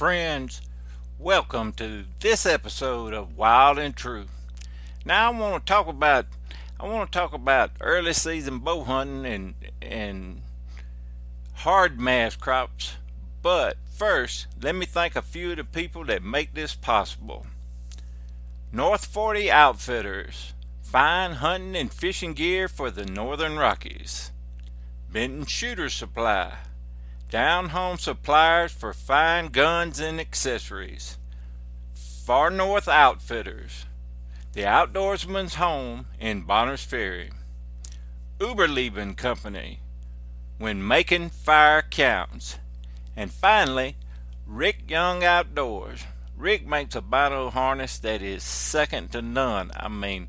Friends, welcome to this episode of Wild and True. Now I want to talk about early season bow hunting and hard mass crops. But first, let me thank a few of the people that make this possible. North 40 Outfitters, fine hunting and fishing gear for the Northern Rockies. Benton Shooter Supply, down home suppliers for fine guns and accessories. Far North Outfitters, the outdoorsman's home in Bonners Ferry. Uberleben Company, when making fire counts. And finally, Rick Young Outdoors. Rick makes a bino harness that is second to none. I mean,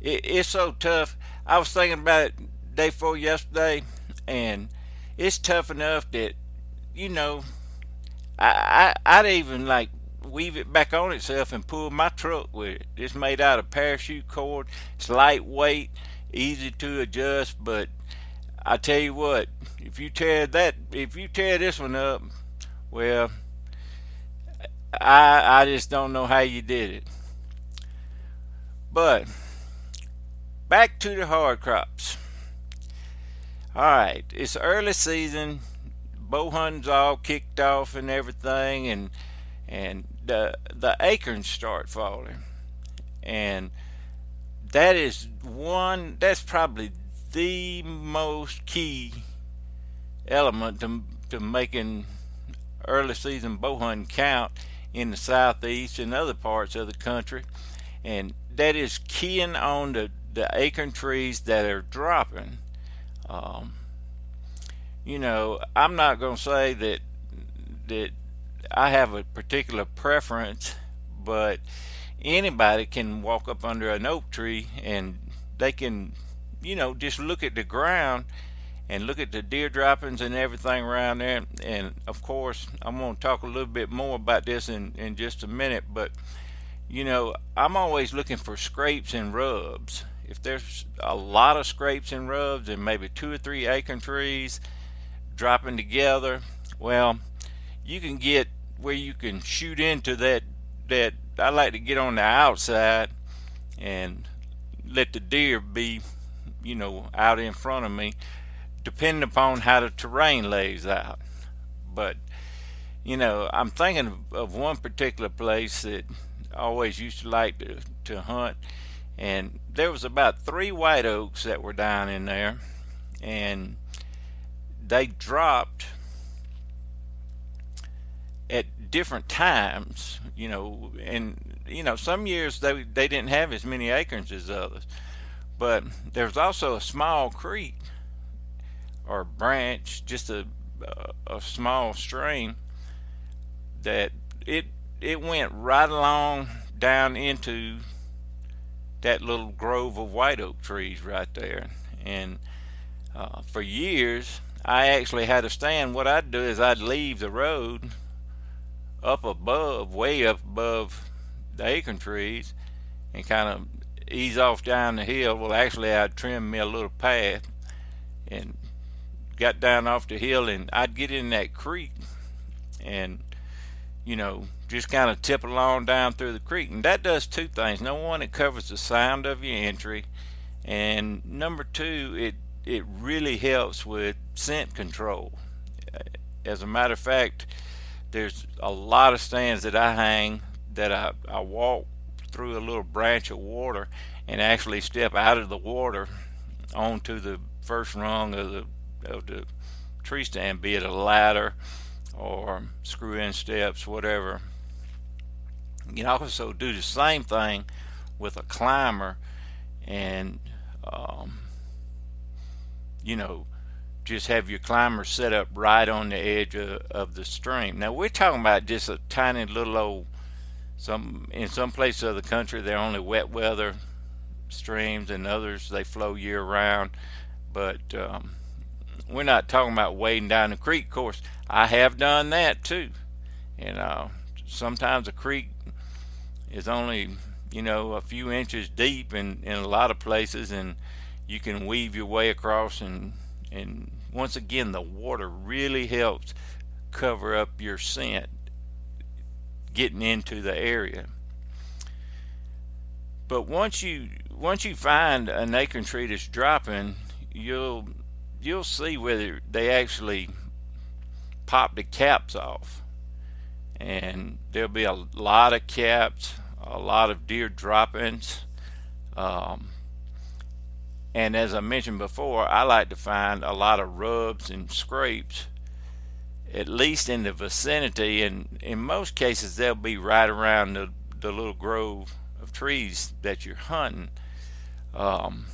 it's so tough. I was thinking about it day before yesterday, and it's tough enough that, you know, I'd even like weave it back on itself and pull my truck with it. It's made out of parachute cord. It's lightweight, easy to adjust, but I tell you what, if you tear this one up, well, I just don't know how you did it. But back to the hard crops. All right, it's early season. Bow hunting's all kicked off and everything, and the acorns start falling, and that's probably the most key element to making early season bow hunting count in the southeast and other parts of the country, and that is keying on the acorn trees that are dropping. Um, I'm not going to say that I have a particular preference, but anybody can walk up under an oak tree and they can, just look at the ground and look at the deer droppings and everything around there. And of course, I'm going to talk a little bit more about this in just a minute, but I'm always looking for scrapes and rubs. If there's a lot of scrapes and rubs and maybe two or three acorn trees dropping together, well, you can get where you can shoot into that I like to get on the outside and let the deer be, out in front of me, depending upon how the terrain lays out. But I'm thinking of one particular place that I always used to like to hunt, and there was about three white oaks that were down in there, and they dropped at different times, and some years they didn't have as many acorns as others, but there's also a small creek or branch, just a small stream that it went right along down into that little grove of white oak trees right there. And for years I actually had a stand. What I'd do is I'd leave the road way up above the acorn trees, and kind of ease off down the hill. Well, actually, I'd trim me a little path and got down off the hill, and I'd get in that creek and, just kind of tip along down through the creek. And that does two things. Number one, it covers the sound of your entry, and number two, it really helps with scent control. As a matter of fact, there's a lot of stands that I hang that I walk through a little branch of water and actually step out of the water onto the first rung of the tree stand, be it a ladder or screw in steps, whatever. You can also do the same thing with a climber, and just have your climber set up right on the edge of the stream. Now we're talking about just a tiny little old, in some places of the country they're only wet weather streams, and others they flow year round. But we're not talking about wading down the creek. Of course, I have done that too, and sometimes a creek is only a few inches deep in a lot of places, and you can weave your way across, and once again the water really helps cover up your scent getting into the area. But once you find an acorn tree that's dropping, you'll see whether they actually pop the caps off, and there'll be a lot of caps, a lot of deer droppings. Um, and as I mentioned before, I like to find a lot of rubs and scrapes, at least in the vicinity, and in most cases they'll be right around the little grove of trees that you're hunting. Um,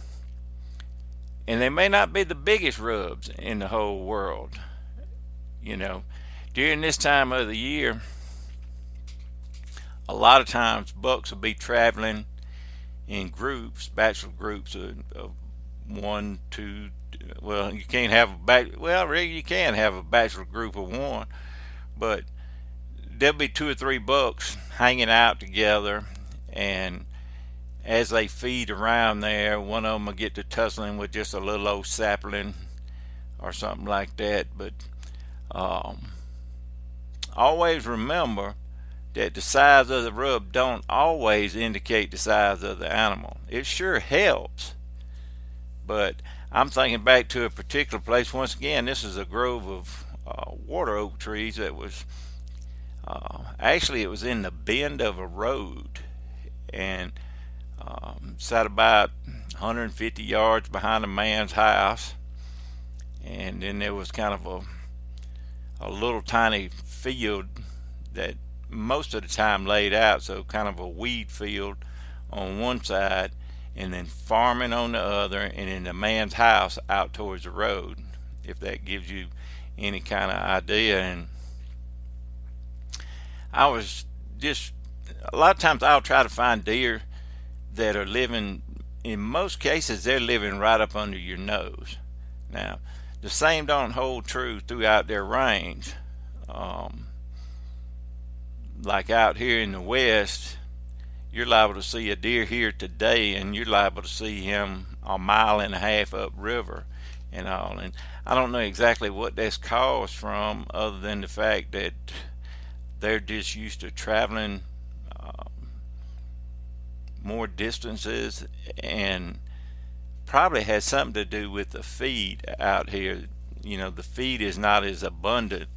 and they may not be the biggest rubs in the whole world. You know, during this time of the year, a lot of times bucks will be traveling in groups, bachelor groups of one, two. Well, you can't have a well, really, you can have a bachelor group of one, but there'll be two or three bucks hanging out together, and as they feed around there, one of them will get to tussling with just a little old sapling or something like that. But um, always remember that the size of the rub don't always indicate the size of the animal. It sure helps, but I'm thinking back to a particular place. Once again, this is a grove of water oak trees that was actually, it was in the bend of a road, and sat about 150 yards behind a man's house. And then there was kind of a little tiny field that most of the time laid out, so kind of a weed field on one side, and then farming on the other, and then the man's house out towards the road, if that gives you any kind of idea. And I was just, a lot of times I'll try to find deer that are living, in most cases they're living right up under your nose. Now the same don't hold true throughout their range. Like out here in the west, you're liable to see a deer here today, and you're liable to see him a mile and a half upriver and all. And I don't know exactly what that's caused from, other than the fact that they're just used to traveling more distances, and probably has something to do with the feed out here. You know, the feed is not as abundant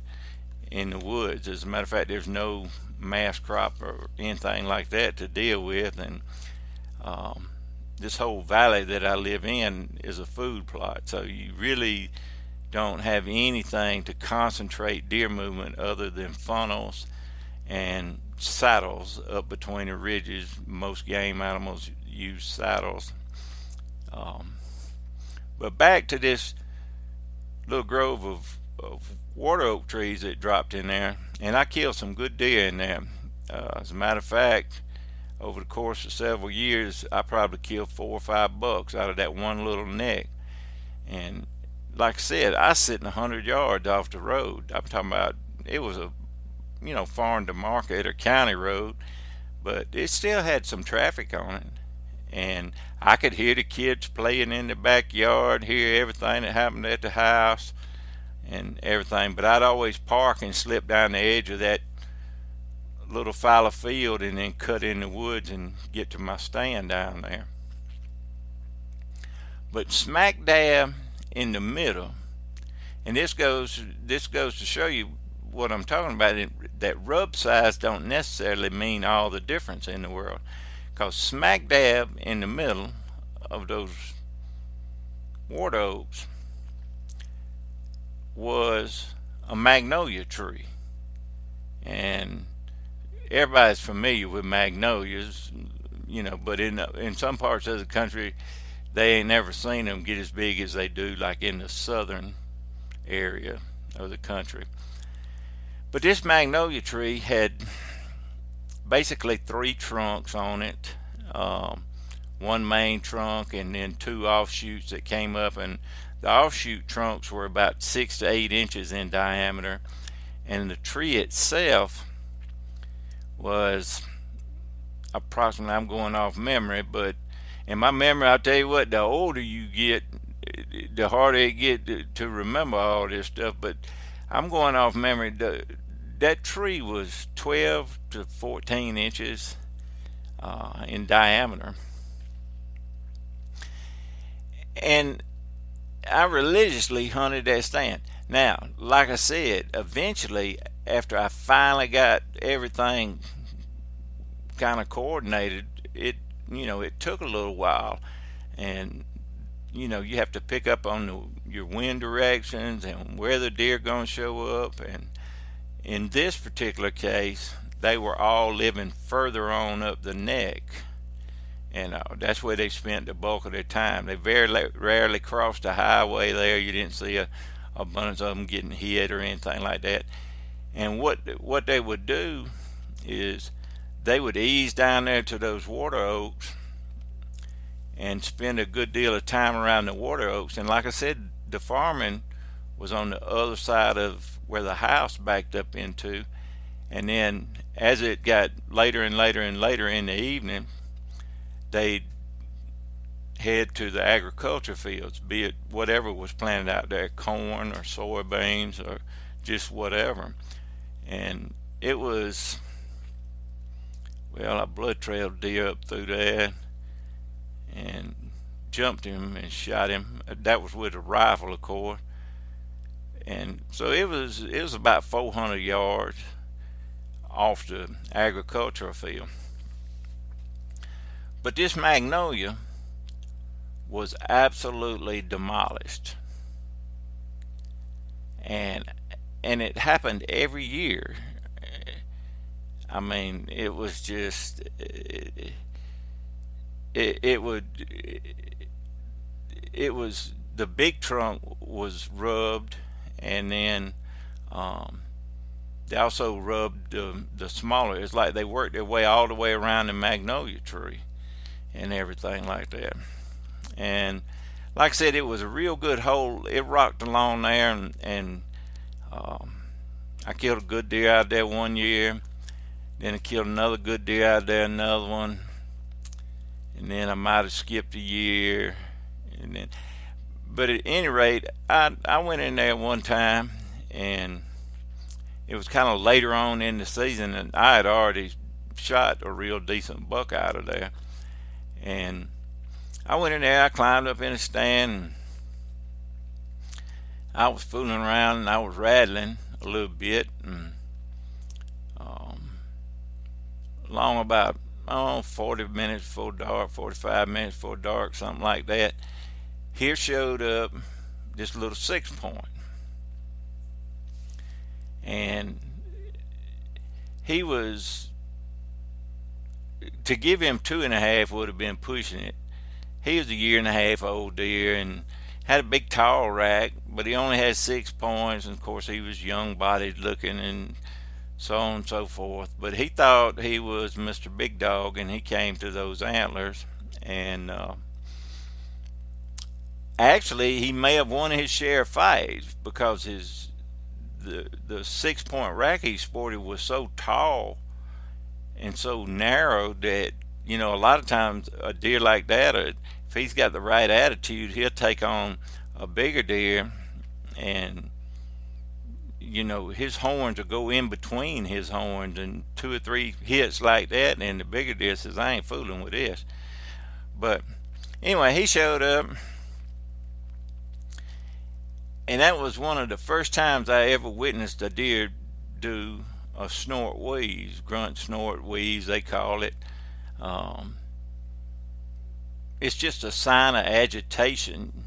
in the woods. As a matter of fact, there's no mast crop or anything like that to deal with, and this whole valley that I live in is a food plot, so you really don't have anything to concentrate deer movement other than funnels and saddles up between the ridges. Most game animals use saddles. But back to this little grove of water oak trees that dropped in there, and I killed some good deer in there. As a matter of fact, over the course of several years, I probably killed 4 or 5 bucks out of that one little neck. And like I said, I was sitting 100 yards off the road. I'm talking about, it was a farm to market or county road, but it still had some traffic on it, and I could hear the kids playing in the backyard, hear everything that happened at the house and everything. But I'd always park and slip down the edge of that little fallow field and then cut in the woods and get to my stand down there. But smack dab in the middle, and this goes to show you what I'm talking about, that rub size don't necessarily mean all the difference in the world, because smack dab in the middle of those water oaks was a magnolia tree. And everybody's familiar with magnolias, but in some parts of the country they ain't never seen them get as big as they do like in the southern area of the country. But this magnolia tree had basically 3 trunks on it, one main trunk and then 2 offshoots that came up, and the offshoot trunks were about 6 to 8 inches in diameter, and the tree itself was approximately, I'm going off memory, but in my memory, I'll tell you what, the older you get, the harder it get to remember all this stuff, but I'm going off memory. The that tree was 12 to 14 inches in diameter, and I religiously hunted that stand. Now, like I said, eventually, after I finally got everything kind of coordinated, it took a little while, and you have to pick up on your wind directions and where the deer going to show up. And in this particular case, they were all living further on up the neck, and that's where they spent the bulk of their time. They very rarely crossed the highway there. You didn't see a bunch of them getting hit or anything like that. And what they would do is they would ease down there to those water oaks and spend a good deal of time around the water oaks. And like I said, the farming was on the other side of where the house backed up into. And then as it got later and later and later in the evening, they'd head to the agriculture fields, be it whatever was planted out there, corn or soybeans or just whatever. And it was, well, I blood trailed deer up through there and jumped him and shot him. That was with a rifle, of course. And so it was about 400 yards off the agricultural field. But this magnolia was absolutely demolished, and it happened every year. I mean, it was just it was the big trunk was rubbed, and then they also rubbed the smaller. It's like they worked their way all the way around the magnolia tree and everything like that. And like I said, it was a real good hole. It rocked along there, and I killed a good deer out there one year. Then I killed another good deer out there, another one, and then I might have skipped a year. But at any rate, I went in there one time, and it was kind of later on in the season, and I had already shot a real decent buck out of there. And I went in there, I climbed up in a stand, and I was fooling around, and I was rattling a little bit, and along about 40 minutes before dark, 45 minutes before dark, something like that, here showed up this little 6-point, and he was, to give him 2.5 would have been pushing it. He was a 1.5 year old deer and had a big tall rack, but he only had 6 points, and of course he was young bodied looking and so on and so forth. But he thought he was Mr. Big Dog, and he came to those antlers, and actually he may have won his share of fights, because the 6-point rack he sported was so tall and so narrow that a lot of times a deer like that, if he's got the right attitude, he'll take on a bigger deer, and his horns will go in between his horns, and 2 or 3 hits like that, and the bigger deer says, I ain't fooling with this. But anyway, he showed up, and that was one of the first times I ever witnessed a deer do a snort wheeze, grunt snort wheeze they call it. It's just a sign of agitation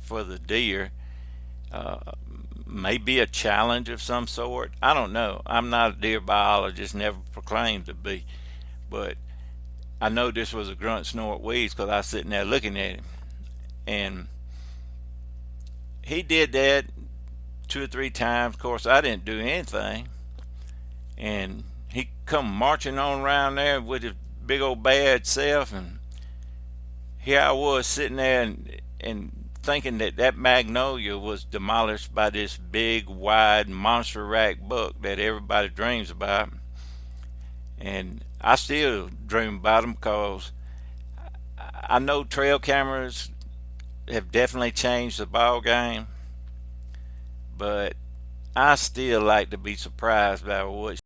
for the deer. Maybe a challenge of some sort. I don't know. I'm not a deer biologist, never proclaimed to be, but I know this was a grunt snort wheeze because I was sitting there looking at him, and he did that 2 or 3 times. Of course, I didn't do anything, and he come marching on around there with his big old bad self, and here I was sitting there and thinking that magnolia was demolished by this big, wide, monster rack buck that everybody dreams about. And I still dream about them, because I know trail cameras have definitely changed the ball game, but I still like to be surprised by what